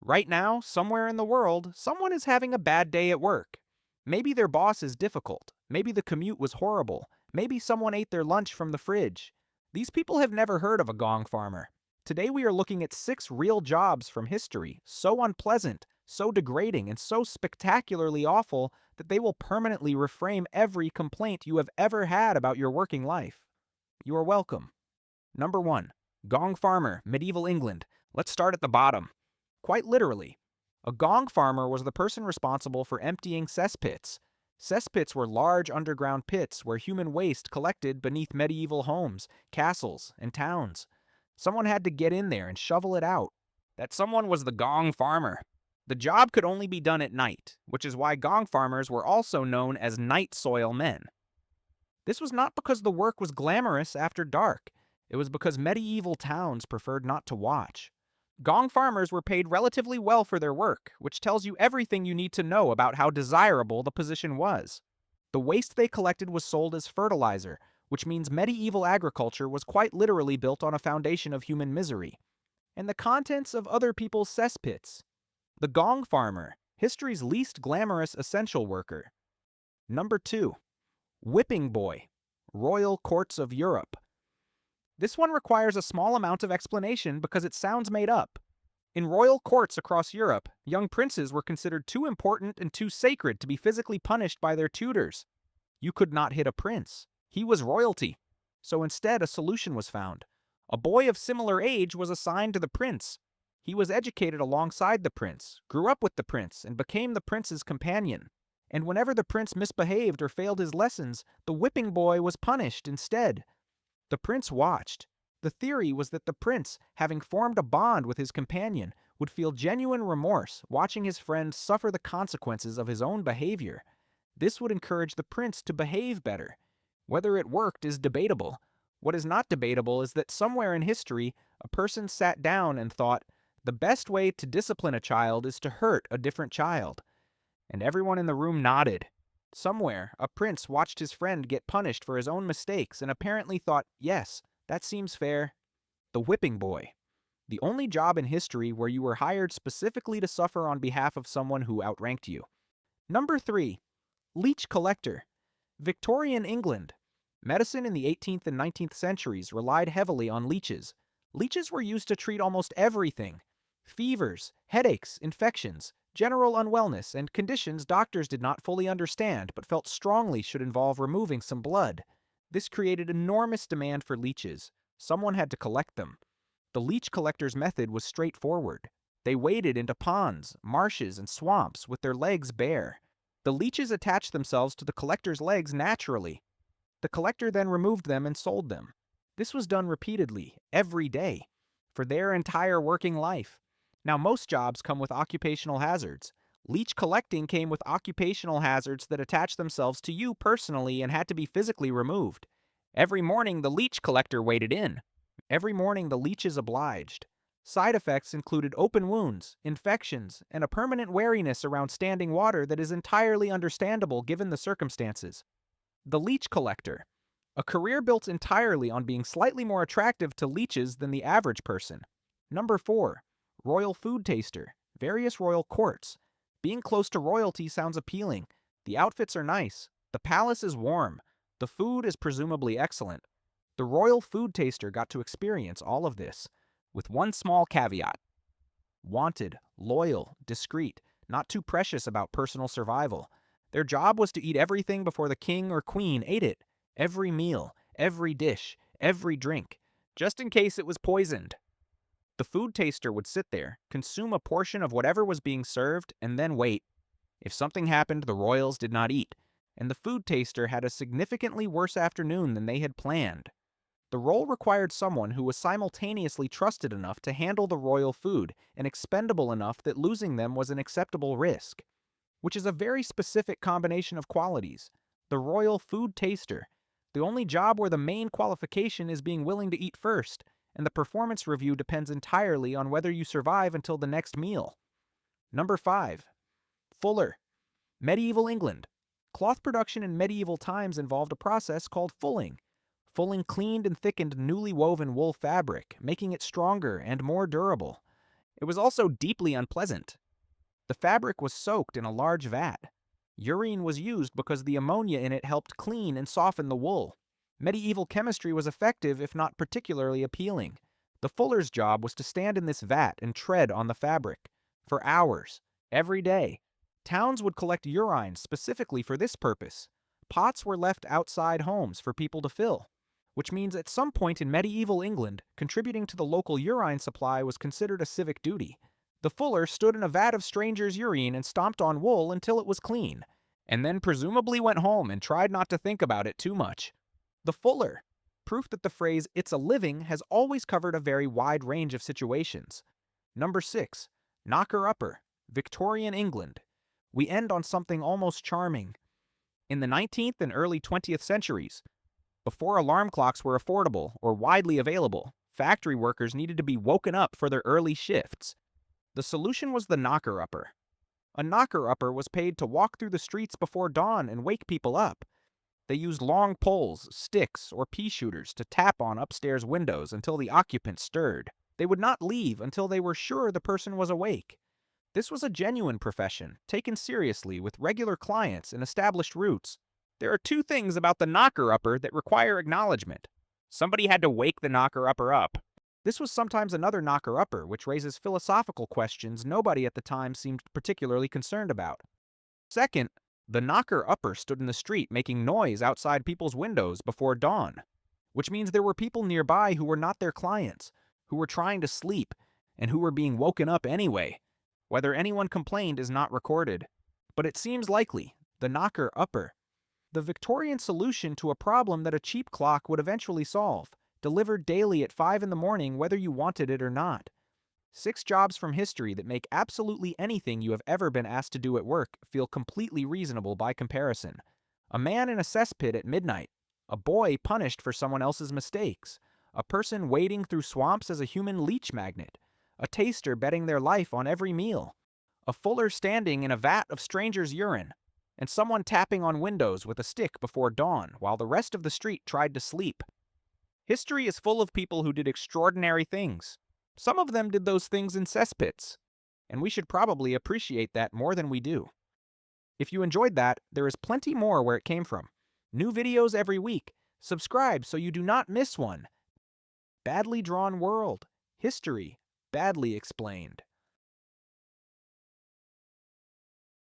Right now, somewhere in the world, someone is having a bad day at work. Maybe their boss is difficult. Maybe the commute was horrible. Maybe someone ate their lunch from the fridge. These people have never heard of a gong farmer. Today we are looking at 6 real jobs from history, so unpleasant, so degrading, and so spectacularly awful that they will permanently reframe every complaint you have ever had about your working life. You are welcome. Number 1. Gong Farmer, Medieval England. Let's start at the bottom. Quite literally, a gong farmer was the person responsible for emptying cesspits. Cesspits were large underground pits where human waste collected beneath medieval homes, castles, and towns. Someone had to get in there and shovel it out. That someone was the gong farmer. The job could only be done at night, which is why gong farmers were also known as night soil men. This was not because the work was glamorous after dark. It was because medieval towns preferred not to watch. Gong farmers were paid relatively well for their work, which tells you everything you need to know about how desirable the position was. The waste they collected was sold as fertilizer, which means medieval agriculture was quite literally built on a foundation of human misery. And the contents of other people's cesspits. The gong farmer, history's least glamorous essential worker. Number 2. Whipping boy, Royal Courts of Europe. This one requires a small amount of explanation because it sounds made up. In royal courts across Europe, young princes were considered too important and too sacred to be physically punished by their tutors. You could not hit a prince. He was royalty. So instead, a solution was found. A boy of similar age was assigned to the prince. He was educated alongside the prince, grew up with the prince, and became the prince's companion. And whenever the prince misbehaved or failed his lessons, the whipping boy was punished instead. The prince watched. The theory was that the prince, having formed a bond with his companion, would feel genuine remorse watching his friend suffer the consequences of his own behavior. This would encourage the prince to behave better. Whether it worked is debatable. What is not debatable is that somewhere in history, a person sat down and thought, the best way to discipline a child is to hurt a different child. And everyone in the room nodded. Somewhere, a prince watched his friend get punished for his own mistakes and apparently thought, yes, that seems fair. The whipping boy. The only job in history where you were hired specifically to suffer on behalf of someone who outranked you. Number 3. Leech Collector. Victorian England. Medicine in the 18th and 19th centuries relied heavily on leeches. Leeches were used to treat almost everything. Fevers, headaches, infections, general unwellness, and conditions doctors did not fully understand but felt strongly should involve removing some blood. This created enormous demand for leeches. Someone had to collect them. The leech collector's method was straightforward. They waded into ponds, marshes, and swamps with their legs bare. The leeches attached themselves to the collector's legs naturally. The collector then removed them and sold them. This was done repeatedly, every day, for their entire working life. Now, most jobs come with occupational hazards. Leech collecting came with occupational hazards that attached themselves to you personally and had to be physically removed. Every morning, the leech collector waded in. Every morning, the leeches obliged. Side effects included open wounds, infections, and a permanent wariness around standing water that is entirely understandable given the circumstances. The leech collector. A career built entirely on being slightly more attractive to leeches than the average person. Number 4. Royal food taster. Various royal courts. Being close to royalty sounds appealing. The outfits are nice. The palace is warm. The food is presumably excellent. The royal food taster got to experience all of this, with one small caveat. Wanted, loyal, discreet, not too precious about personal survival. Their job was to eat everything before the king or queen ate it. Every meal, every dish, every drink, just in case it was poisoned. The food taster would sit there, consume a portion of whatever was being served, and then wait. If something happened, the royals did not eat, and the food taster had a significantly worse afternoon than they had planned. The role required someone who was simultaneously trusted enough to handle the royal food and expendable enough that losing them was an acceptable risk, which is a very specific combination of qualities. The royal food taster, the only job where the main qualification is being willing to eat first, and the performance review depends entirely on whether you survive until the next meal. Number 5. Fuller. Medieval England. Cloth production in medieval times involved a process called fulling. Fulling cleaned and thickened newly woven wool fabric, making it stronger and more durable. It was also deeply unpleasant. The fabric was soaked in a large vat. Urine was used because the ammonia in it helped clean and soften the wool. Medieval chemistry was effective, if not particularly appealing. The fuller's job was to stand in this vat and tread on the fabric. For hours, every day. Towns would collect urine specifically for this purpose. Pots were left outside homes for people to fill, which means at some point in medieval England, contributing to the local urine supply was considered a civic duty. The fuller stood in a vat of strangers' urine and stomped on wool until it was clean, and then presumably went home and tried not to think about it too much. The fuller. Proof that the phrase, "it's a living," has always covered a very wide range of situations. Number 6. Knocker-upper. Victorian England. We end on something almost charming. In the 19th and early 20th centuries, before alarm clocks were affordable or widely available, factory workers needed to be woken up for their early shifts. The solution was the knocker-upper. A knocker-upper was paid to walk through the streets before dawn and wake people up. They used long poles, sticks, or pea shooters to tap on upstairs windows until the occupants stirred. They would not leave until they were sure the person was awake. This was a genuine profession, taken seriously with regular clients and established roots. There are two things about the knocker-upper that require acknowledgement. Somebody had to wake the knocker-upper up. This was sometimes another knocker-upper, which raises philosophical questions nobody at the time seemed particularly concerned about. Second, the knocker-upper stood in the street making noise outside people's windows before dawn, which means there were people nearby who were not their clients, who were trying to sleep, and who were being woken up anyway. Whether anyone complained is not recorded, but it seems likely, the knocker-upper. The Victorian solution to a problem that a cheap clock would eventually solve, delivered daily at 5 in the morning whether you wanted it or not. 6 jobs from history that make absolutely anything you have ever been asked to do at work feel completely reasonable by comparison. A man in a cesspit at midnight, a boy punished for someone else's mistakes, a person wading through swamps as a human leech magnet, a taster betting their life on every meal, a fuller standing in a vat of strangers' urine, and someone tapping on windows with a stick before dawn while the rest of the street tried to sleep. History is full of people who did extraordinary things. Some of them did those things in cesspits, and we should probably appreciate that more than we do. If you enjoyed that, there is plenty more where it came from. New videos every week. Subscribe so you do not miss one. Badly drawn world. History. Badly explained.